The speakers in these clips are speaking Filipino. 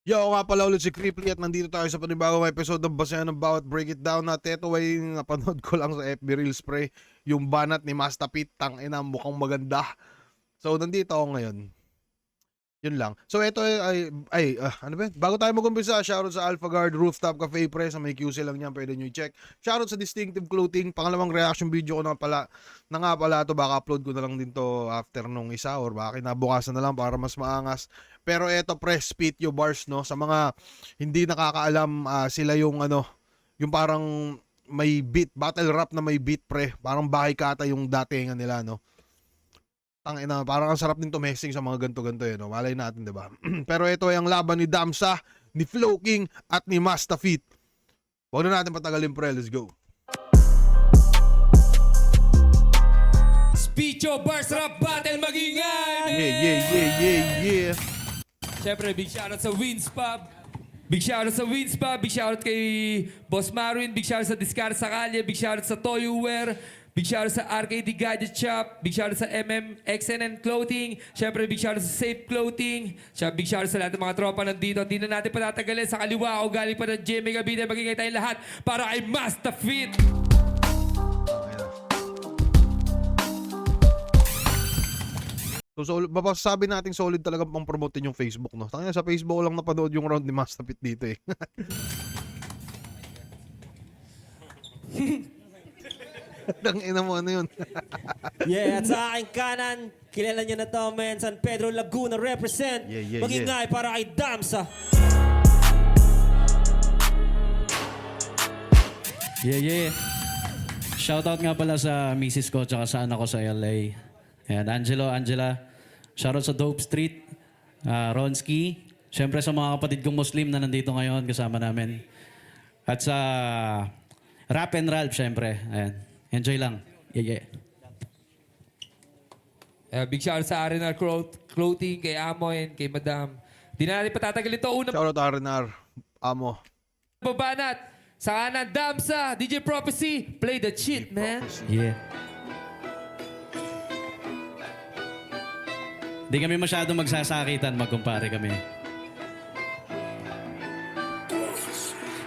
Yo, ako nga pala ulit si Cripply at nandito tayo sa panibagong episode ng Basayan ng Bawat Break It Down na ito ay napanood ko lang sa FB Reels pre. Yung banat ni Master Pete, tangina, mukhang maganda. So, nandito ako ngayon. Yun lang. So, ito ano ba? Bago tayo mag-umpisa, shoutout sa Alpha Guard Rooftop Cafe pre. Sa may QC lang niyan, pwede nyo i-check. Shoutout sa Distinctive Clothing. Pangalawang reaction video ko na nga pala ito. Baka upload ko na lang din to after nung isa or baka kinabukasan na lang para mas maangas. Pero eto pre, Spit Yo Bars, no? Sa mga hindi nakakaalam, sila yung yung parang may beat, battle rap na may beat pre. Parang bahay kata yung datingan nila, no? Tangina, parang ang sarap din tumesting sa mga ganto-ganto no? Malay natin, 'di ba? Pero ito ay ang laban ni Damsa, ni Flow King at ni Master Fit. Huwag na natin patagalin pre, let's go. Spicho Bars Rap Battle Magingay! Yeah. Siyempre, big shoutout sa Wins Pub. Big shoutout sa Wins Pub. Big shoutout kay Boss Marwin. Big shoutout sa Discard sa Kalye. Big shoutout sa Toyoware. Big shoutout sa RKD Gadget Shop. Big shoutout sa XNN Clothing. Siyempre, big shoutout sa Safe Clothing. Big shoutout sa lahat ng mga tropa nandito. Hindi na natin patatagalin. Sa kaliwa ako galing pa ng Jimmy Gabide. Magingay tayong lahat para kay Master Fit. So mapasasabi natin solid talagang pang-promote yung Facebook, no? Tangina, sa Facebook ko lang napanood yung round ni Master Fit dito eh. Tangina mo, ano yun? Yeah, at sa aking kanan, kilala niyo na to, men. San Pedro Laguna represent. Yeah. Magingay para kay Damsa. Yeah. Shoutout nga pala sa misis ko tsaka sa anak ko sa LA. Ayan, Angela. Shoutout sa Dope Street. Ronski. Siyempre sa mga kapatid kong Muslim na nandito ngayon kasama namin. At sa Rap and Ralph, siyempre. Ayan. Enjoy lang. Yeah. Big shoutout sa R&R Clothing, kay Amoy, kay Madam. Di na natin patatagalin ito. Unang Shoutout RNR, amo. babanat. Sa kanan, Damsa, DJ Prophecy. Play the shit, man. Yeah. Di kami masyadong magsasakitan, magkumpare kami.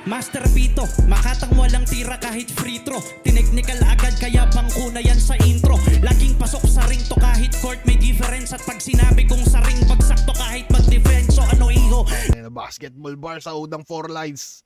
Master Pito, makatang walang tira kahit free throw. Tineknikal agad kaya bangko na yan sa intro. Laging pasok sa ring to kahit court may difference. At pag sinabi kong sa ring pagsakto kahit mag-defense. So ano iho? Basketball bar sa udang 4 lines.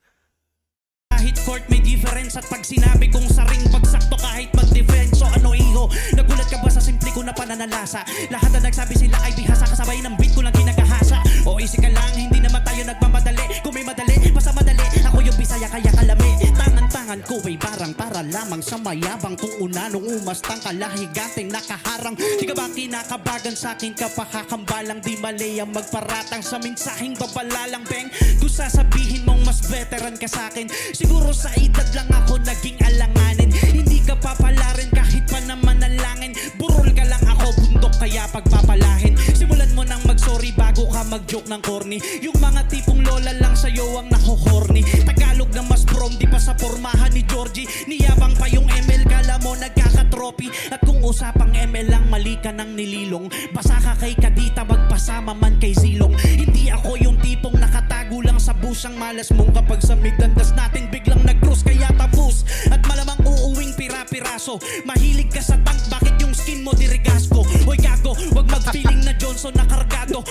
Kahit court may difference. At pag sinabi kong sa ring pagsakto kahit mag-defense. So ano iho? Nagulat ka ba sa simple ko na pananalasa? Lahat na nagsabi sila ay bihasa. Kasabay ng beat ko lang ginagahasa. O easy ka lang, hindi naman tayo nagmamadali. Kung may madali, basta madali. Ako yung Bisaya kaya kalami. Tangan-tangan ko ay parang para lamang sa mayabang. Kung una nung umastang kalahiganting nakaharang. Di ka ba kinakabagan sa akin kapahakambalang? Di mali ang magparatang sa mensaheng babalalang beng. Kung sasabihin mong mas veteran ka sa akin, siguro sa edad lang ako naging alanganin. Hindi ka papalarin kahit pa naman nalangin. Burol ka lang ako bundok kaya pagpapalahin. Simulan mo nang mag-sorry bago ka mag-joke ng corny. Yung mga tipong lola lang sa'yo ang nahohorny. Tagalog na mas prom, di pa sa pormahan ni Georgie. Niyabang pa yung ML, kala mo nagkakatrophy. At kung usapang ML lang, mali ka ng nililong. Basa ka kay Kadita, magpasama man kay Zilong. Hindi ako yung tipong nakatago lang sa busang malas mong kapag sa miglandas natin biglang nag-cross kaya tapos. At malamang uuwing pira-piraso. Mahilig ka sa tank, bakit yung skin mo di regasco? Hoy gago, wag mag-feeling na Johnson na kargado.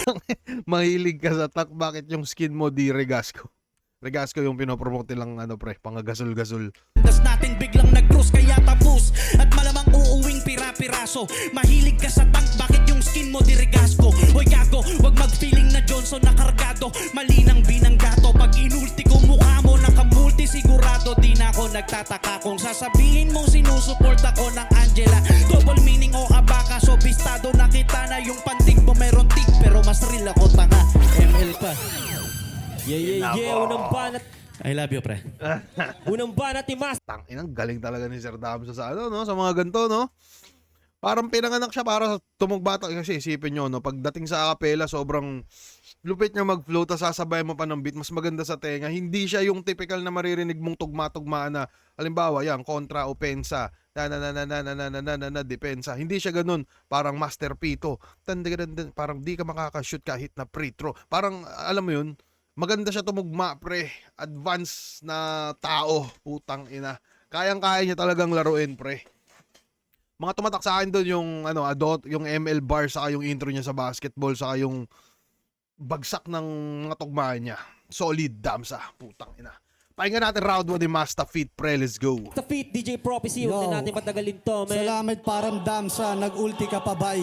Mahilig ka sa tak, bakit yung skin mo di Regasco? Regasco yung pinopromote lang pre, pang-gasol-gasol. Das natin biglang nag-cross kaya tapos. At malamang uuwing pira-piraso. Mahilig ka sa tank, bakit yung skin mo di regasco? Hoy gago, wag mag-feeling na Johnson na kargado. Mali ng binanggato, pag inulti ko mukha mo nakamulti sigurado. Di na ako nagtataka kung sasabihin mong sinusuport ako ng Angela. Double meaning o abaka, so bistado nakita na yung pantig mo meron tig. Pero mas real ako tanga, ML pa. Yeah. Unang banat. I love you, pre. Unang banat ni Master. Inang galing talaga ni Sir Damsa sa no? Sa mga ganito, no? Parang pinanganak siya para tumugbata. Kasi isipin nyo, no? Pagdating sa acapella, sobrang lupit niya mag-flow, tas sasabay mo pa ng beat, mas maganda sa tenga. Hindi siya yung typical na maririnig mong tugma-tugmaan na, halimbawa, yan, kontra, opensa, depensa. Hindi siya ganun. Parang Master Pito. Parang di ka makakashoot kahit na free throw. Parang, alam mo yun, Maganda siya tumugma, pre. Advance na tao, putang ina. Kayang-kaya niya talagang laruin, pre. Mga tumatak sa akin doon yung yung ML bar saka yung intro niya sa basketball saka yung bagsak ng mga tugmaan niya. Solid damsa, putang ina. Pakinggan natin round 1 ni Master Fit, pre. Let's go. Sa feet, DJ Prophecy, huwag na natin patagalin to, men. Salamat paramdam sa nag-ulti ka pa bay.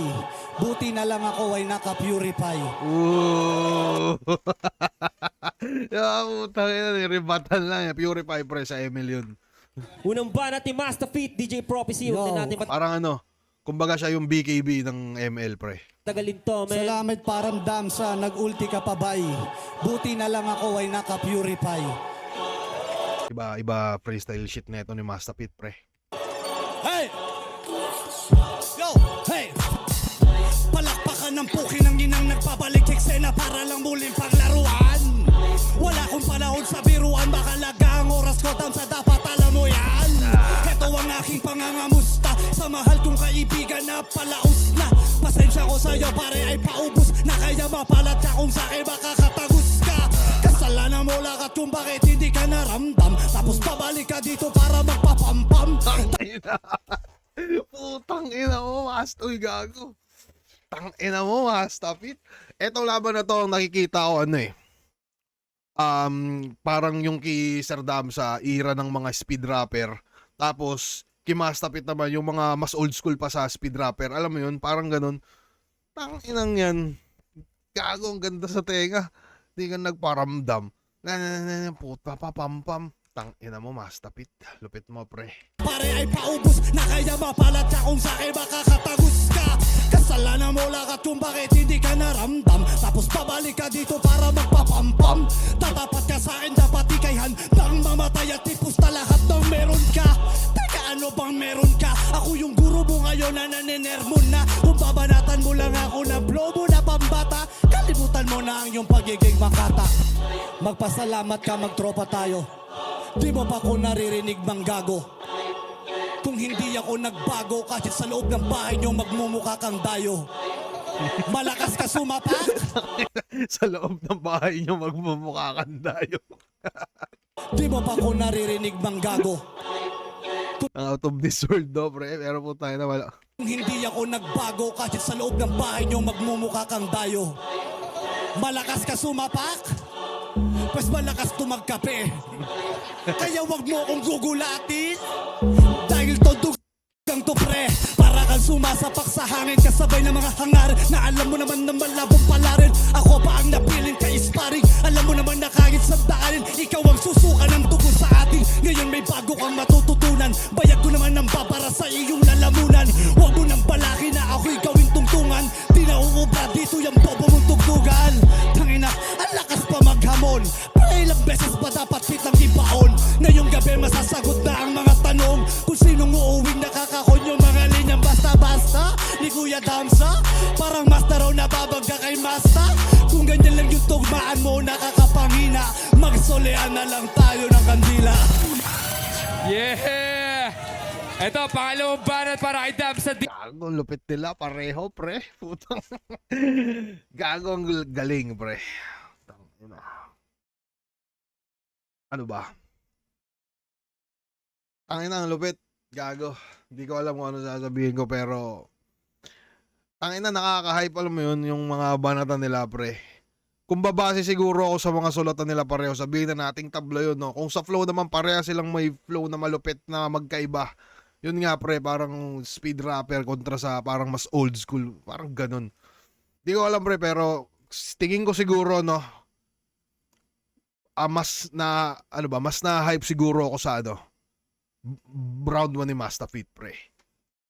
Buti na lang ako ay naka-purify. Ooh. Putang ina, rebatan lang. Purify, pre, sa ML yun. Unang banat ni Master Feet, DJ Prophecy, huwag na natin Parang kumbaga siya yung BKB ng ML, pre. patagalin to, men. Salamat paramdam sa nag-ulti ka pa bay. Buti na lang ako ay naka-purify. Iba freestyle shit neto ni Master Pit, pre. Hey! Yo! Hey! Palakpakan ng pukin ng inang nagpabalik eksena para lang muling paglaruan. Wala akong panahon sa biruan, makalaga ang oras ko, tamsa dapat alam mo yan. Ito ang aking pangangamusta sa mahal kong kaibigan na palaos na. Pasensya ko sa'yo pare ay paubos na kaya mapalat ka kung sa'kin makakatagus ka. Kasalanan mo lakat kung bakit hindi ka naramdam. Tapos pabalik ka dito para magpapampam. Putang ina mo, Master. Uy, gago. Tang ina mo, Master Pit. Etong laban na to, ang nakikita ko parang yung kay Sir Dam sa era ng mga speed rapper. Tapos, kay Master Pit naman, yung mga mas old school pa sa speed rapper. Alam mo yun, parang ganun. Tang inang yan. Gago, ang ganda sa tenga. Hindi ka nagparamdam. Puta, papampam. Tang ina mo, Master Pit. Lupit mo, pre. Pare ay paubos na kaya mapalat ka kung sa'kin makakatagus ka. Kasalanan mo lakat kung bakit hindi ka naramdam. Tapos pabalik ka dito para magpapampam. Tatapat ka sa'kin, dapat ikayhan nang mamatay at tipos na lahat ng meron ka. Teka, ano bang meron ka? Ako yung guro mo ngayon na naniner mo na. Kung babanatan mo lang ako na blow mo na pambata, kalimutan mo na ang iyong pagiging makata. Magpasalamat ka, magtropa tayo. Di mo pa ko naririnig mang gago. Kung hindi ako nagbago, kasi sa loob ng bahay nyo magmumukha kang dayo. Malakas ka sumapak? Sa loob ng bahay nyo magmumukha kang dayo. Di mo pa ko naririnig mang gago. Ang out of this world, do, pre. Pero po tayo na wala. Kung hindi ako nagbago, kasi sa loob ng bahay nyo magmumukha kang dayo. Malakas ka sumapak? Pues malakas tumagkape. Kaya wag mo akong gugulatin. Dahil todugang to pre. Para kang sumasapak sa hangin, kasabay ng mga hangar na alam mo naman na malabong palarin. Ako pa ang napiling ka-isparing. Alam mo naman na kahit sa daanin, ikaw ang susuka ng tugon sa atin. Ngayon may bago kang matututunan. Bayag ko naman ng babara sa iyong lalamunan. Huwag mo nang balakin na ako'y gawing tungtungan. Di na uubra dito yung bobo mong tugtugan. Tangina, ang lakas pa maghamon. Para ilang beses ba dapat kitang ibaon? Ngayong gabi masasagot na ang mga tanong. Kung sinong uuwing nakakahon yung mga linyang basta-basta ni Kuya Damsa. Parang master raw nababagga kay Masta. Kung ganyan lang yung tugmaan mo nakakapangina, magsolean na lang tayo ng kandila. Yeah! Ito, pangalawang banat para kay Dam sa Gago, lupit nila. Pareho, pre. Putang. Gago, ang galing, pre. Tangina. Ano ba? Tangina, ang lupit. Gago. Hindi ko alam kung ano sasabihin ko, pero tangina, nakaka-hype, alam mo yun, yung mga banatan nila, pre. Kung babase siguro ako sa mga sulatan nila pareho, sabihin na nating tabla yun, no? Kung sa flow naman pareha silang may flow na malupit na magkaiba. Yun nga, pre, parang speed rapper kontra sa parang mas old school. Parang ganun. Di ko alam, pre, pero tingin ko siguro, no, mas na hype siguro ako sa round 1 ni Master Fit, pre.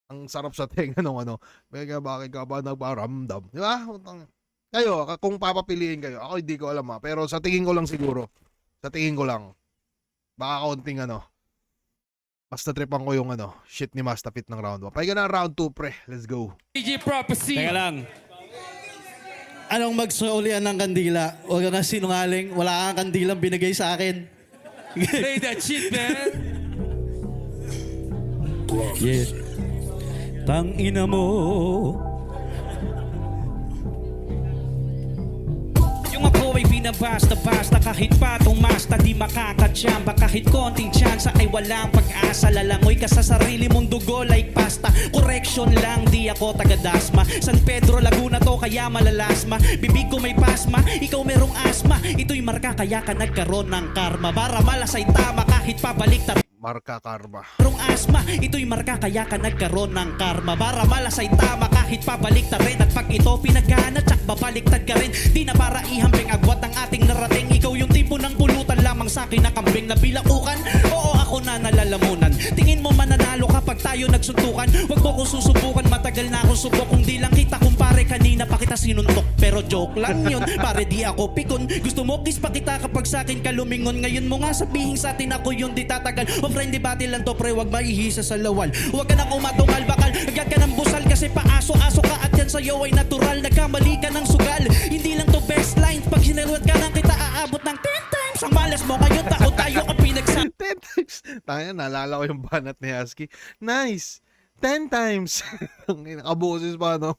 Ang sarap sa tenga nung Mega, bakit ka ba nagparamdam? Di ba? Kayo, kung papapiliin kayo, ako hindi ko alam pero sa tingin ko lang siguro. Sa tingin ko lang. Baka kaunting mas natripan ko yung shit ni Master Fit ng round 1. Pahiga na round 2, pre. Let's go. DJ Prophecy. Teka lang. Anong magsuulian ng kandila? Huwag ka na sinungaling. Wala kang kandilang binigay sa akin. Play that shit, man. Yeah. Tang ina mo. Yung ako ay binabasta-basta kahit patong masta di makakatsamba. Kahit konting tsansa ay walang pag-asa. Lalangoy ka sa sarili mong dugo like pasta. Correction lang, di ako taga-dasma. San Pedro, Laguna to kaya malalasma. Bibig ko may pasma, ikaw merong asma. Ito'y marka kaya ka nagkaroon ng karma. Para malasay tama kahit pabalik Marka karma. merong asma, ito'y marka kaya ka nagkaroon ng karma. Para malasay tama kahit pabalik ta rin. At pag ito pinagana, tsak babaliktad ka rin. Di na para ihamping agwat ang ating narating. Ikaw yung tipo ng pulutan lamang sa'kin na kambing na bilakukan. Oo, ako na nalalamunan. Tingin mo mananalo kapag tayo nagsuntukan. Wag mo ko susubukan, matagal na akong subok. Kung di lang kita kumpare, kanina pa kita sinuntok. Pero joke lang yun, pare di ako pikon. Gusto mo kiss pa kita kapag sa'kin ka lumingon. Ngayon mo nga sabihin sa'tin ako yung di tatagal. O friendly battle lang to pre, wag maihisa sa lawal. Huwag ka nang umatungal, bakal agad ka ng busal. Kasi paaso-aso ka at yan sa'yo ay natural. Nagkamali ka ng sugal, hindi lang to best line. Pag sinalwat ka lang kita aabot ng 10 times. Ang malas mo ngayon, tao tayo ang pinagsa 10 times. Tayo, naalala ko yung banat ni Husky. Nice. 10 times. Nakaboses pa, no?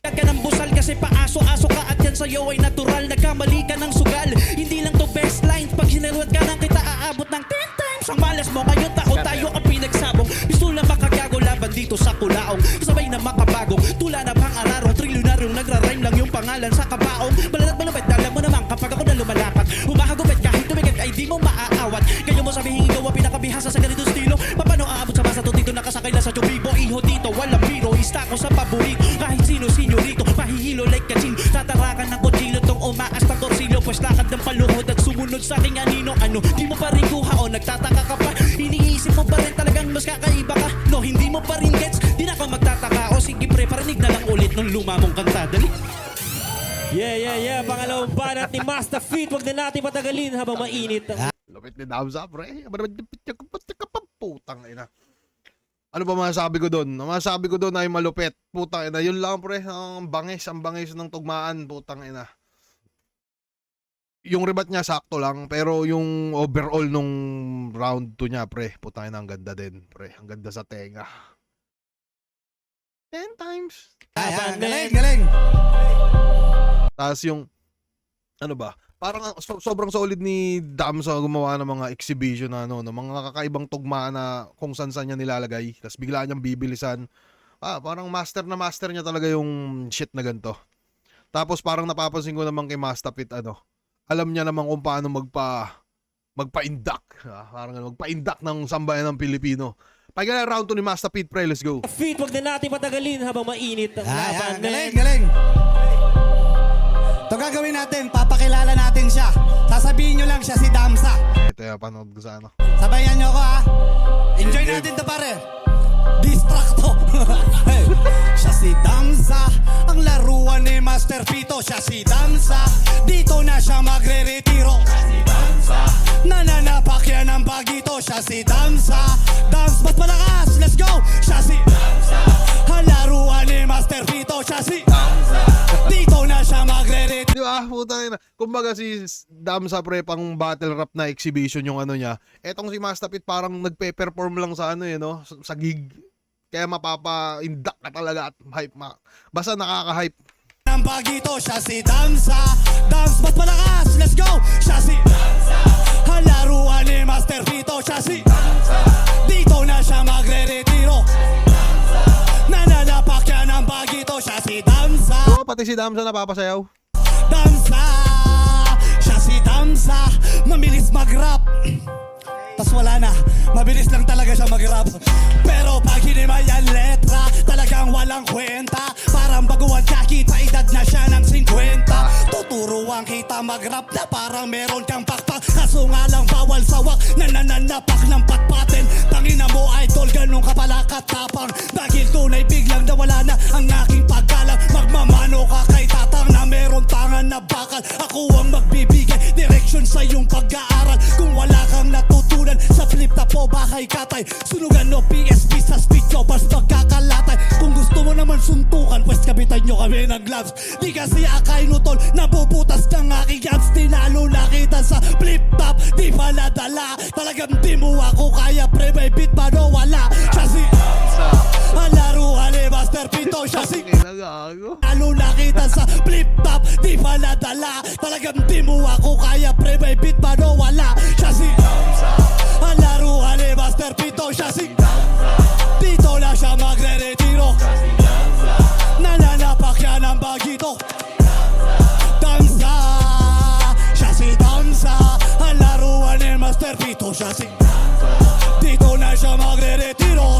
Agad ka ng busal kasi paaso-aso ka at yan sa'yo ay natural. Nagkamali ka ng sugal, hindi lang to best line. Pag sinalwat ka lang kita aabot ng 10 times. Ang malas mo ngayon, tao tayo ang pinagsabong. Gusto lang makagago laban dito sa kulaong. Sabay na makabagong, tula na pang ararong. Trilyonaryong nagra-rhyme lang yung pangalan sa kabaong. Balat malupit, alam mo naman kapag ako na lumalapat. Humahagupit kahit tumigat ay di mo maaawat. Kayo mo sabihin ikaw ang pinakabihasa sa ganito estilo. Paano aabot sa basa to dito nakasakay na sa tubibo. Iho dito, walang biro, ista ko sa paborito. Kahit sino-sino rito, pahihilo like kachino. Tatarakan ng kutsilo tong umaas ng torsilyo. Pues lakad ng paluhod at sumunod sa aking anino. Ano, di mo pa rin kuha o nagtataka ka pa. Iniisip mo pa rin talagang mas kakaiba ka. No, hindi mo pa rin gets, di na ako magtataka. O sige pre, parinig na lang ulit nung luma mong kanta. Dali. Yeah. Pangalawang banat ni Master Feet. Huwag na natin patagalin habang mainit. Lupit ni Damsa, pre. Putang ina. Ano ba masasabi ko doon? Ang masasabi ko doon ay malupit. Putang ina. Yun lang, pre. Ang bangis ng tugmaan. Putang ina. Yung rebat niya sakto lang, pero yung overall nung round 2 niya, pre, putang ina, ang ganda din, pre. Ang ganda sa tenga. 10 times. Galing. Tapos yung, ano ba, parang sobrang solid ni Damsa gumawa ng mga exhibition na ano, ng mga kakaibang tugma na kung saan niya nilalagay. Tapos bigla niyang bibilisan. Parang master niya talaga yung shit na ganito. Tapos parang napapansin ko naman kay Mastapit, alam niya naman kung paano magpa-induct. Parang magpa-induct ng sambayan ng Pilipino. Pakinggan na round 2 ni Mastapit, pre. Let's go. Feet, huwag na natin patagalin habang mainit ang laban. Galing. Ito gagawin natin, papakilala natin siya. Sasabihin nyo lang siya si Damsa. Ito yung panood ko sa ano. Sabayan nyo ako ha. Enjoy natin to pare. Distracto. Hey. Siya si Damsa, ang laruan ni Master Pito. Siya si Damsa, dito na siya magre-retiro. Nananapak yan ang bagito. Siya si Damsa, dance mas malakas, let's go. Siya si Damsa, ang laruan ni Master Pito. Siya si Damsa, dito na siya magre-retiro. Di ba? Putang ina. Kumbaga si Damsa, pre, pang battle rap na exhibition yung ano niya. Etong si Mastapit parang nagpe-perform lang sa ano no? Sa gig. Kaya mapapa-induct ka talaga at hype. Basta nakaka-hype. Ang bagito, siya si Damsa, dance mas malakas, let's go. Siya si Damsa, ang laruan ni Master Pito. Siya si Damsa, dito na siya magre-retiro. Nananapak yan ang bagito. Siya si Damsa, So, pati si Damsa napapasayaw. Damsa, siya si Damsa, mabilis mag-rap. Tas wala na, mabilis lang talaga siya mag-rap. Pero pag hinimay ang letra, talagang walang kwenta. Parang baguhan kakita, edad na siya ng 50. Tuturuan kita mag-rap na parang meron kang pakpak. Kaso nga lang bawal sawak, nananapak ng patpatin. Tangina mo idol, ganun ka pala katapang. Dahil tunay biglang nawala na ang aking paggalang. Magmamano ka kay tatang na meron tangan na bakal. Ako ang magbibigay direksyon sa iyong pag-aaral. Kung wala kang natutunan sa flip top o bahay katay, sunugan o PSP sa speed ko, bas magkakalatay. Kung gusto mo naman suntukan, pues kabitan nyo kami ng gloves. Di kasi akay nutol, nabubutas ng aking abs. Tinalo na kita sa flip top, di pala dala. Talagang di mo ako kaya, pre, may beat pa no wala. Siya si Alaruhan ni Master Pito. Siya si Kinagago. Lalo na kita sa flip top, di pa maladala. Talagang di mo ako kaya, pre, may beat pa no wala. Siya si Damsa, ang laruan ni Master Pito. Siya si Damsa, dito na siya magre-retiro. Nananapak siya ng bagito. Damsa, siya si Damsa, ang laruan ni Master Pito. Siya si Damsa, dito na siya magre-retiro.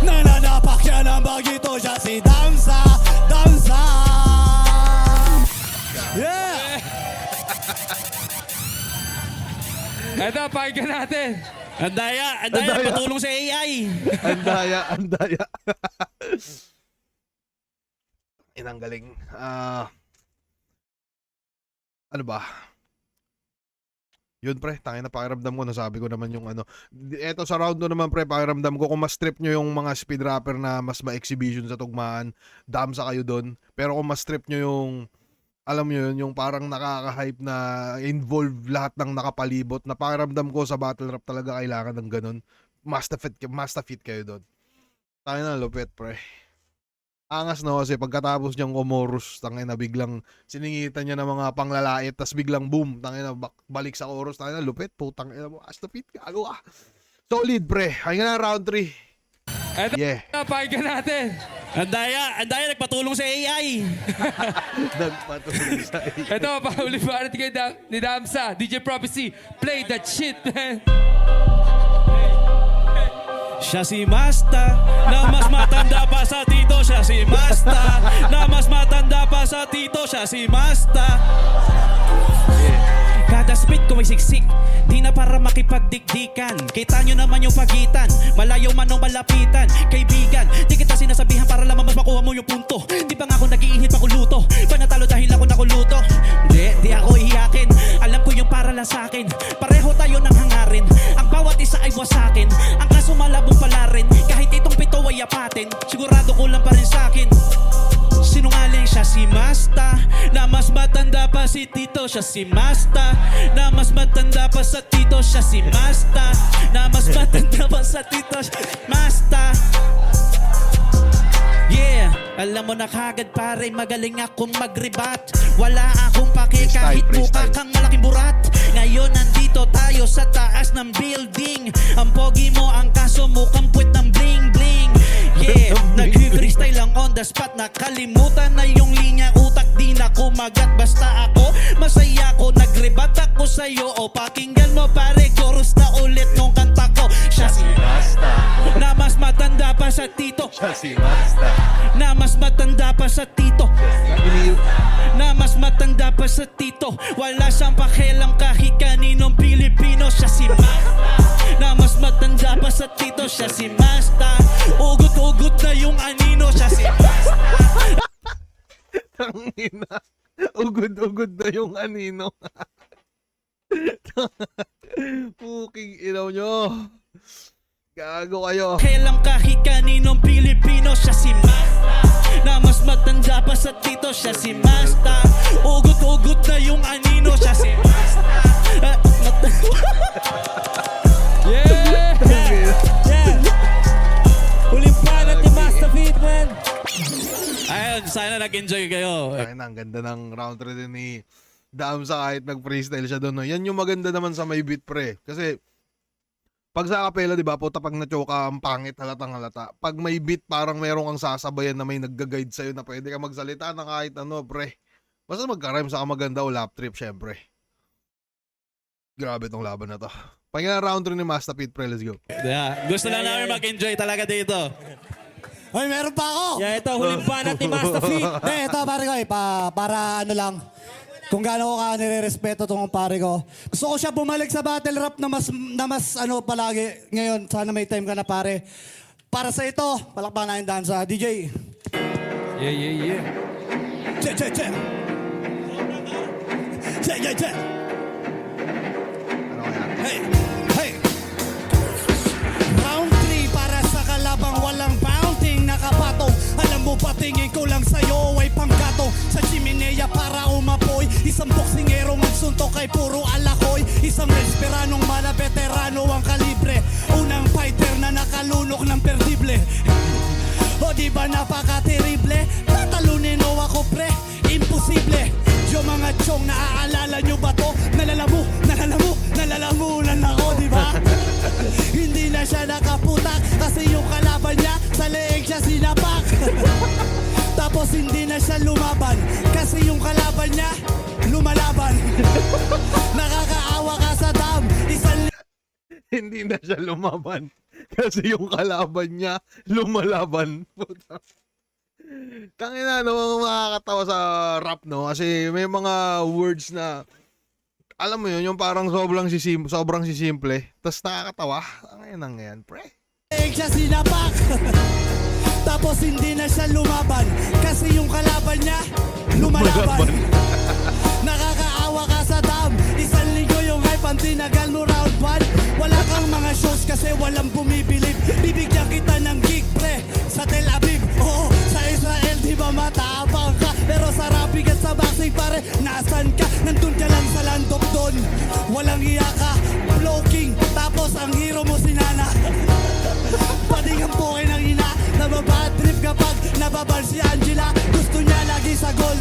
Nananapak siya ng bagito. Siya si Damsa, Damsa. Yeah! Eto, pakinggan natin. Andaya, Andaya. patulong sa AI. Andaya. Inang galing. Ano ba? Yun pre, tangina pakiramdam ko, nasabi ko naman yung ano. Eto sa round 2 naman pre, pakiramdam ko kung mas trip nyo yung mga speed rapper na mas ma-exhibition sa tugmaan, damsa kayo doon. Pero kung mas trip nyo yung, alam nyo yun, yung parang nakaka-hype na involve lahat ng nakapalibot, na pakiramdam ko sa battle rap talaga kailangan ng ganun. Must fit kayo doon. Tangina lupit pre. Angas no kasi pagkatapos niyang kumorus, tangina biglang siningitan niya ng mga panglalait, tas biglang boom, tangina balik sa chorus, tangina lupit, putang ina mo, astupit, gago ah. Solid pre, ayun na round 3. Eto, Yeah. pakinggan natin. Andaya, nagpatulong sa AI. Nagpatuloy sa Eto, pauli pa natin kay ni Damsa. DJ Prophecy, play that shit, man. Siya si Masta, na mas matanda pa sa tito. Siya si Masta, na mas matanda pa sa tito. Siya si Masta. Kada spit ko may siksik, di na para makipagdikdikan. Kita nyo naman yung pagitan, malayo man o malapitan. Kaibigan, di kita sinasabihan para lamang mas makuha mo yung punto. Di ba nga ako nag-iinhit makuluto, panatalo dahil ako nakuluto. Di ako iyakin, alam ko yung para lang sa'kin. Pareho tayo ng hangarin, ang bawat isa ay wasakin. Ang kaso malabong pala rin, kahit itong pito ay apatin. Sigurado ko lang pa rin sa'kin. Sinungaling siya si Masta, na mas matanda pa si Tito. Siya si Masta, na mas matanda pa sa Tito. Siya si Masta, na mas matanda pa sa Tito. Masta. Yeah, alam mo na kagad pare, magaling akong mag-rebat. Wala akong pake kahit mukha kang malaking burat. Ngayon nandito tayo sa taas ng building. Ang pogi mo, ang kaso mukhang puwet ng bling bling. Yeah, nag-freestyle lang on the spot. Nakalimutan na yung linya, utak di na kumagat. Basta ako, masaya ko, nag-rebat ako sa'yo. O pakinggan mo pare, chorus na ulit nung kanta ko. Siya si Masta, na mas matanda pa sa Tito. Siya si Masta. Na mas matanda pa sa Tito. Na mas matanda pa sa Tito. Wala siyang pakialam kahit kaninong Pilipino. Siya si Masta, na mas matanda pa sa Tito. Siya si Masta, ugot-ugot na yung anino. Siya si Masta. Tangina. Ugod-ugod na yung anino. Puking ilaw nyo. Gago kayo. Kailang kahit kaninong Pilipino. Siya si Masta, na mas matanda pa sa Tito. Siya si Masta, ugot-ugot na yung anino. Siya si Masta. Yeah! Yeah! Huling banat ni Master Pete, man. Ayun, sana nag-enjoy kayo. Ayun, ang ganda ng round 3 din ni Damsa kahit nag-freestyle siya doon. No? Yan yung maganda naman sa may beat pre. Kasi pag sa kapela, di ba, puta pag na-choka, ang pangit, halatang halata. Pag may beat, parang meron kang sasabayan na may nagga-guide sa'yo na pwede ka magsalita na kahit ano, pre. Basta magka-rhyme sa maganda o lap trip, syempre. Grabe tong laban na to. Pagyan round 3 ni Master Pete, pre, let's go. Yeah, gusto lang namin mag-enjoy talaga dito. Ay, meron pa ako! Yeah, ito, huling banat ni Master Pete. Ito pare ko para ano lang, kung gaano ko ka nire-respeto tong pare ko. Gusto ko siya bumalik sa battle rap na mas ano palagi ngayon. Sana may time ka na pare. Para sa ito, palakpakan natin dansa. DJ. Yeah. Che. Ano kaya? Hey. Round 3 para sa kalabang walang bounting nakapatong. Alam mo ba tingin ko lang sa'yo ay panggatong. Sa chimenea para umapoy. Isang boksingero magsuntok kay puro alakoy. Isang resperanong mana veterano ang kalibre. Unang fighter na nakalunok ng perdible. O di ba napaka-terrible? Tatalunin mo ako pre, imposible. Yung mga chong naaalala nyo ba to? Nalalamunan ako, di ba? Hindi na siya nakaputak kasi yung kalaban niya sa leeg siya sinapak. Tapos hindi na siya lumaban kasi yung kalaban niya lumalaban. Nakakaawa ka sa dam, isang Hindi na siya lumaban kasi yung kalaban niya lumalaban. Puta. Tangina, no, makakatawa sa rap, no? Kasi may mga words na, alam mo yun, yung parang sobrang sisimple, tas nakakatawa. Tangina nga yan, pre. leeg siya sinapak. Tapos hindi na siya lumaban kasi yung kalaban niya lumalaban. Nakakaawa ka sa dam, isang linggo yung hype ang tinagal mo round 1. Wala kang mga shows kasi walang bumibilib. Bibigyan kita ng gig pre sa Tel Aviv. Oo, sa Israel di ba matapang ka, pero sa rapid at sa boxing pare, nasan ka? Nandun ka lang sa landok doon. Walang iya ka, blocking, tapos ang hero mo si Nana. Pading ang buhay ng ina, nababad trip kapag nababal si Angela. Gusto niya lagi sa gold,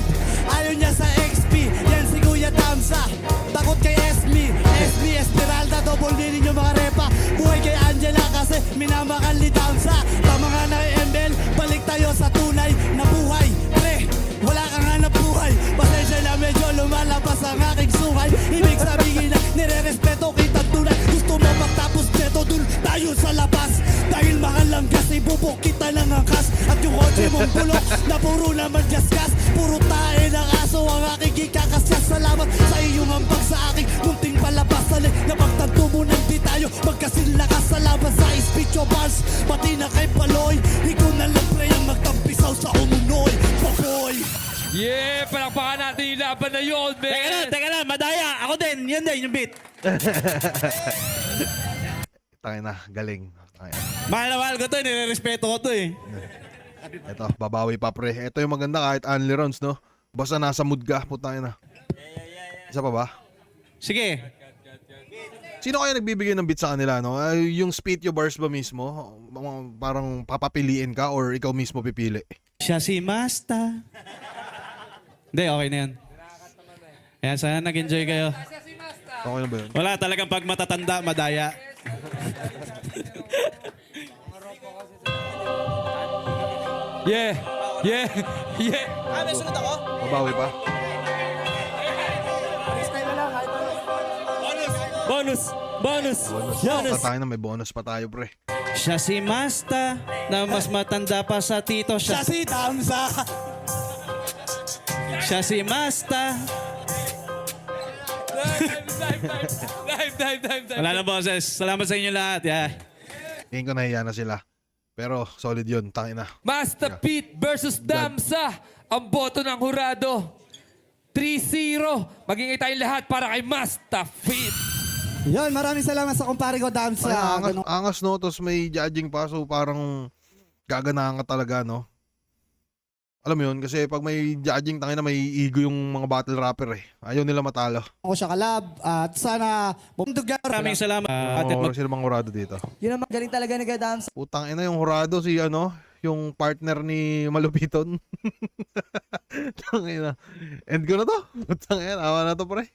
ayaw niya sa XP. Yan si Kuya Damsa, takot kay Esme Esmeralda, double din yung mga repa. Buhay kay Angela kasi minamahal ni Damsa. Tama nga na ML, balik tayo sa tunay na buhay. Pre, wala kang hanap buhay. Pasensya na medyo lumalabas ang aking suhay. Ibig sabihin na nire-respeto kita tunay. Gusto mo magtapos dito, dun tayo sa labas. Dahil mahal lang kasi bubok kita ng angkas. At yung kotse mong bulok na puro naman gasgas. Puro tae ng aso ang aking ikakasyas. Salamat sa iyong ambag sa aking munting palabas. Alay na pagtanto mo nang di tayo magkasilakas sa labas sa speech o bars. Pati na kay Paloy, ikaw na lang pre ang magtampisaw sa umunoy. Papoy! Yeah, palakpakan natin yung laban na yun, man. Teka lang, madaya. Ako din, yun din, yung beat. Tangina, galing. Tangina. Mahal na mahal ko to, nire-respeto ko to eh. Ito, babawi pa pre. Ito yung maganda kahit only rounds, no? Basta nasa mood ka, putangina. Isa pa ba? Sige. Sino kaya nagbibigay ng beat sa kanila, no? Yung spit your bars ba mismo? Parang papapiliin ka or ikaw mismo pipili? Siya si Masta. Hindi, okay na yan. Ayan, sana nag-enjoy kayo. Okay na ba yun? Wala, talagang pag matatanda, madaya. Yeah, yeah, yeah. Babawi pa? Bonus. Tangina, may bonus pa tayo, pre. Siya si Masta, na mas matanda pa sa tito. Siya si Damsa. Siya si Masta. Dive. Wala na boses. Salamat sa inyo lahat. Yeah. Tingin ko nahiya na sila. Pero solid yun, tangina. Master Pete versus Damsa. Ang boto ng hurado. 3-0. Magingay tayong lahat para kay Master Pete. Yon, maraming salamat sa kumpare ko, Damsa. Angas, no? Tapos may judging pa, so parang gaganahan ka talaga, no? Alam mo yun, kasi pag may judging, tangina, may ego yung mga battle rapper eh. Ayaw nila matalo. Ako siya kalab at sana bumdugyan. Maraming salamat. Oo, sino bang hurado dito? Yun ang magaling talaga ni Damsa. Putang ina yung hurado, si ano, yung partner ni Malupiton. Tangina. End ko na to. Putang ina, awa na to, pre.